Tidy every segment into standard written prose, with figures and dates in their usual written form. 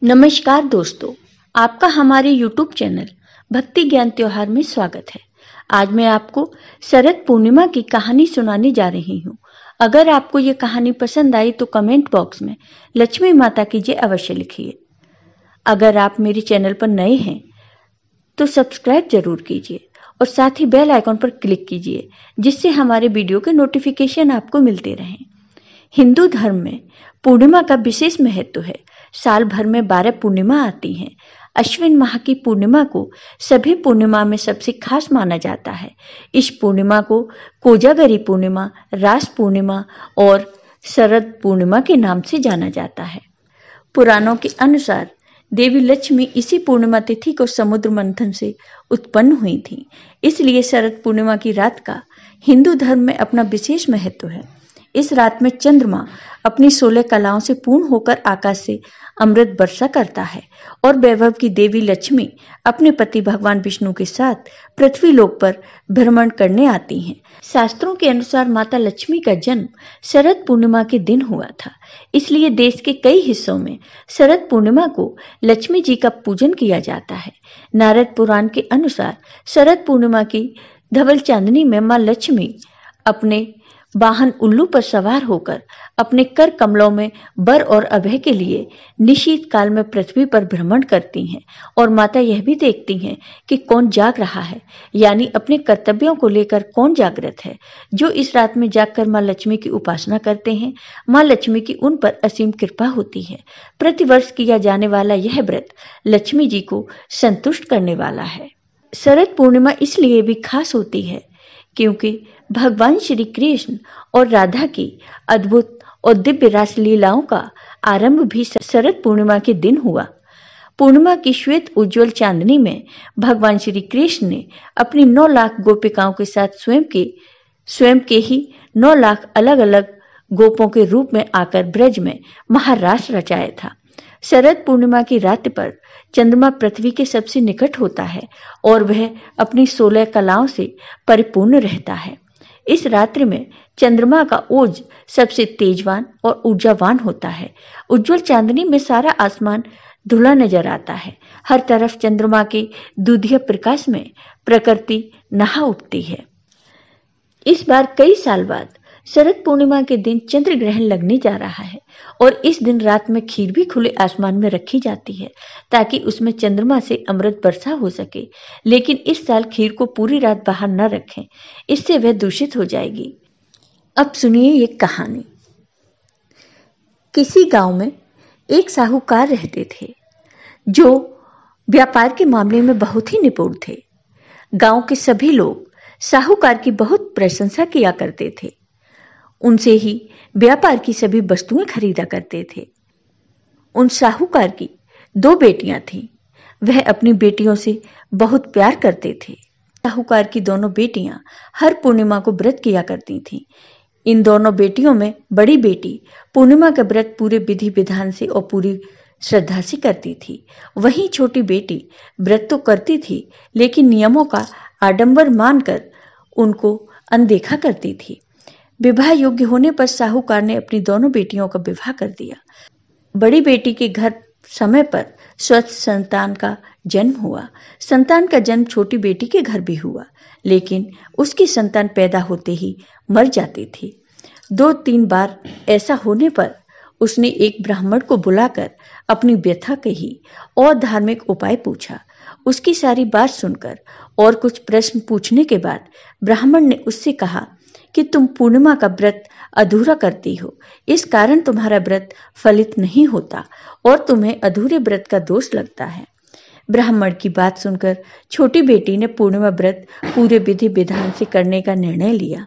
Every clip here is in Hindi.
नमस्कार दोस्तों, आपका हमारे YouTube चैनल भक्ति ज्ञान त्योहार में स्वागत है। आज मैं आपको शरद पूर्णिमा की कहानी सुनाने जा रही हूँ। अगर आपको ये कहानी पसंद आई तो कमेंट बॉक्स में लक्ष्मी माता की जय अवश्य लिखिए। अगर आप मेरे चैनल पर नए हैं तो सब्सक्राइब जरूर कीजिए और साथ ही बेल आइकॉन पर क्लिक कीजिए, जिससे हमारे वीडियो के नोटिफिकेशन आपको मिलते रहें। हिंदू धर्म में पूर्णिमा का विशेष महत्व है। साल भर में 12 पूर्णिमा आती हैं। अश्विन माह की पूर्णिमा को सभी पूर्णिमा में सबसे खास माना जाता है। इस पूर्णिमा को कोजागरी पूर्णिमा, रास पूर्णिमा और शरद पूर्णिमा के नाम से जाना जाता है। पुराणों के अनुसार देवी लक्ष्मी इसी पूर्णिमा तिथि को समुद्र मंथन से उत्पन्न हुई थी। इसलिए शरद पूर्णिमा की रात का हिंदू धर्म में अपना विशेष महत्व है। इस रात में चंद्रमा अपनी 16 कलाओं से पूर्ण होकर आकाश से अमृत वर्षा करता है और वैभव की देवी लक्ष्मी अपने पति भगवान विष्णु के साथ पृथ्वी लोक पर भ्रमण करने आती हैं। शास्त्रों के अनुसार माता लक्ष्मी का जन्म शरद पूर्णिमा के दिन हुआ था। इसलिए देश के कई हिस्सों में शरद पूर्णिमा को लक्ष्मी जी का पूजन किया जाता है। नारद पुराण के अनुसार शरद पूर्णिमा की धवल चांदनी में मां लक्ष्मी अपने वाहन उल्लू पर सवार होकर अपने कर कमलों में वर और अभय के लिए निशीत काल में पृथ्वी पर भ्रमण करती हैं और माता यह भी देखती हैं कि कौन जाग रहा है, यानी अपने कर्तव्यों को लेकर कौन जागृत है। जो इस रात में जागकर मां लक्ष्मी की उपासना करते हैं, मां लक्ष्मी की उन पर असीम कृपा होती है। प्रतिवर्ष किया जाने वाला यह व्रत लक्ष्मी जी को संतुष्ट करने वाला है। शरद पूर्णिमा इसलिए भी खास होती है क्योंकि भगवान श्री कृष्ण और राधा की अद्भुत और दिव्य रास लीलाओं का आरंभ भी शरद पूर्णिमा के दिन हुआ। पूर्णिमा की श्वेत उज्जवल चांदनी में भगवान श्री कृष्ण ने अपनी 9 लाख गोपिकाओं के साथ स्वयं के ही 9 लाख अलग अलग गोपों के रूप में आकर ब्रज में महारास रचाया था। शरद पूर्णिमा की रात पर चंद्रमा पृथ्वी के सबसे निकट होता है और वह अपनी 16 कलाओं से परिपूर्ण रहता है। इस रात्रि में चंद्रमा का ओज सबसे तेजवान और ऊर्जावान होता है। उज्जवल चांदनी में सारा आसमान धुला नजर आता है। हर तरफ चंद्रमा के दूधिया प्रकाश में प्रकृति नहा उठती है। इस बार कई साल बाद शरद पूर्णिमा के दिन चंद्र ग्रहण लगने जा रहा है और इस दिन रात में खीर भी खुले आसमान में रखी जाती है ताकि उसमें चंद्रमा से अमृत वर्षा हो सके। लेकिन इस साल खीर को पूरी रात बाहर न रखें, इससे वह दूषित हो जाएगी। अब सुनिए ये कहानी। किसी गांव में एक साहूकार रहते थे जो व्यापार के मामले में बहुत ही निपुण थे। गांव के सभी लोग साहूकार की बहुत प्रशंसा किया करते थे। उनसे ही व्यापार की सभी वस्तुएं खरीदा करते थे। उन साहूकार की 2 बेटियां थीं। वह अपनी बेटियों से बहुत प्यार करते थे। साहूकार की दोनों बेटियां हर पूर्णिमा को व्रत किया करती थीं। इन दोनों बेटियों में बड़ी बेटी पूर्णिमा का व्रत पूरे विधि विधान से और पूरी श्रद्धा से करती थी। वहीं छोटी बेटी व्रत तो करती थी, लेकिन नियमों का आडंबर मानकर उनको अनदेखा करती थी। विवाह योग्य होने पर साहूकार ने अपनी दोनों बेटियों का विवाह कर दिया। बड़ी बेटी के घर समय पर स्वस्थ संतान का जन्म हुआ। संतान का जन्म छोटी बेटी के घर भी हुआ, लेकिन उसकी संतान पैदा होते ही मर जाती थी। 2-3 बार ऐसा होने पर उसने एक ब्राह्मण को बुलाकर अपनी व्यथा कही और धार्मिक उपाय पूछा। उसकी सारी बात सुनकर और कुछ प्रश्न पूछने के बाद ब्राह्मण ने उससे कहा कि तुम पूर्णिमा का व्रत अधूरा करती हो, इस कारण तुम्हारा व्रत फलित नहीं होता और तुम्हें अधूरे व्रत का दोष लगता है। ब्राह्मण की बात सुनकर छोटी बेटी ने पूर्णिमा व्रत पूरे विधि विधान से करने का निर्णय लिया,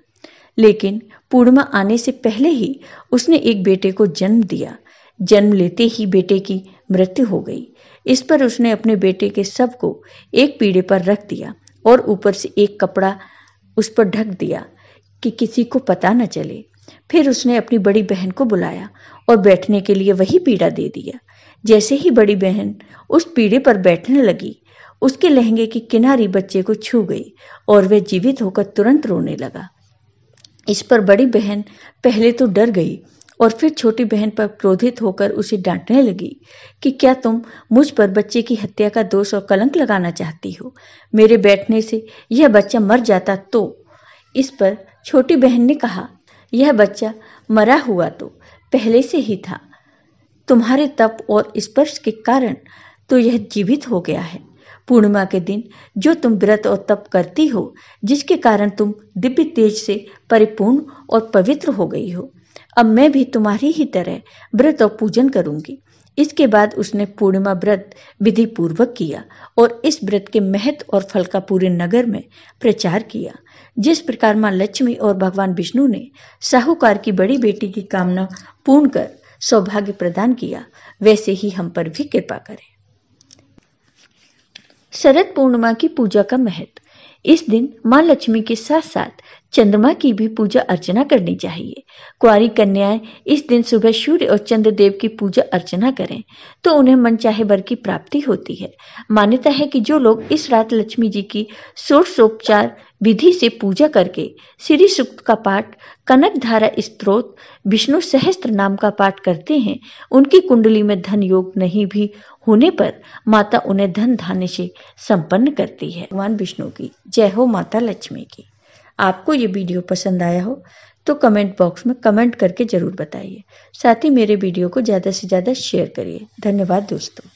लेकिन पूर्णिमा आने से पहले ही उसने एक बेटे को जन्म दिया। जन्म लेते ही बेटे की मृत्यु हो गई। इस पर उसने अपने बेटे के शव को एक पीढ़े पर रख दिया और ऊपर से एक कपड़ा उस पर ढक दिया कि किसी को पता न चले। फिर उसने अपनी बड़ी बहन को बुलाया और बैठने के लिए वही पीढ़ा दे दिया। जैसे ही बड़ी बहन उस पीढ़े पर बैठने लगी, उसके लहंगे की किनारी बच्चे को छू गई और वह जीवित होकर तुरंत रोने लगा। इस पर बड़ी बहन पहले तो डर गई और फिर छोटी बहन पर क्रोधित होकर उसे डांटने लगी कि क्या तुम मुझ पर बच्चे की हत्या का दोष और कलंक लगाना चाहती हो? मेरे बैठने से यह बच्चा मर जाता तो। इस पर छोटी बहन ने कहा, यह बच्चा मरा हुआ तो पहले से ही था। तुम्हारे तप और स्पर्श के कारण तो यह जीवित हो गया है। पूर्णिमा के दिन जो तुम व्रत और तप करती हो, जिसके कारण तुम दिव्य तेज से परिपूर्ण और पवित्र हो गई हो, अब मैं भी तुम्हारी ही तरह व्रत और पूजन करूंगी। इसके बाद उसने पूर्णिमा व्रत विधि पूर्वक किया और इस व्रत के महत्व और फल का पूरे नगर में प्रचार किया। जिस प्रकार मां लक्ष्मी और भगवान विष्णु ने साहूकार की बड़ी बेटी की कामना पूर्ण कर सौभाग्य प्रदान किया, वैसे ही हम पर भी कृपा करें। शरद पूर्णिमा की पूजा का महत्व। इस दिन मां लक्ष्मी के साथ साथ चंद्रमा की भी पूजा अर्चना करनी चाहिए। कुंवारी कन्याएं इस दिन सुबह सूर्य और चंद्रदेव की पूजा अर्चना करें तो उन्हें मनचाहे वर की प्राप्ति होती है। मान्यता है कि जो लोग इस रात लक्ष्मी जी की षोडशोपचार विधि से पूजा करके श्री सूक्त का पाठ, कनक धारा स्तोत्र, विष्णु सहस्त्र नाम का पाठ करते हैं, उनकी कुंडली में धन योग नहीं भी होने पर माता उन्हें धन धान्य से संपन्न करती है। भगवान विष्णु की जय हो, माता लक्ष्मी की। आपको ये वीडियो पसंद आया हो तो कमेंट बॉक्स में कमेंट करके जरूर बताइए। साथ ही मेरे वीडियो को ज़्यादा से ज़्यादा शेयर करिए। धन्यवाद दोस्तों।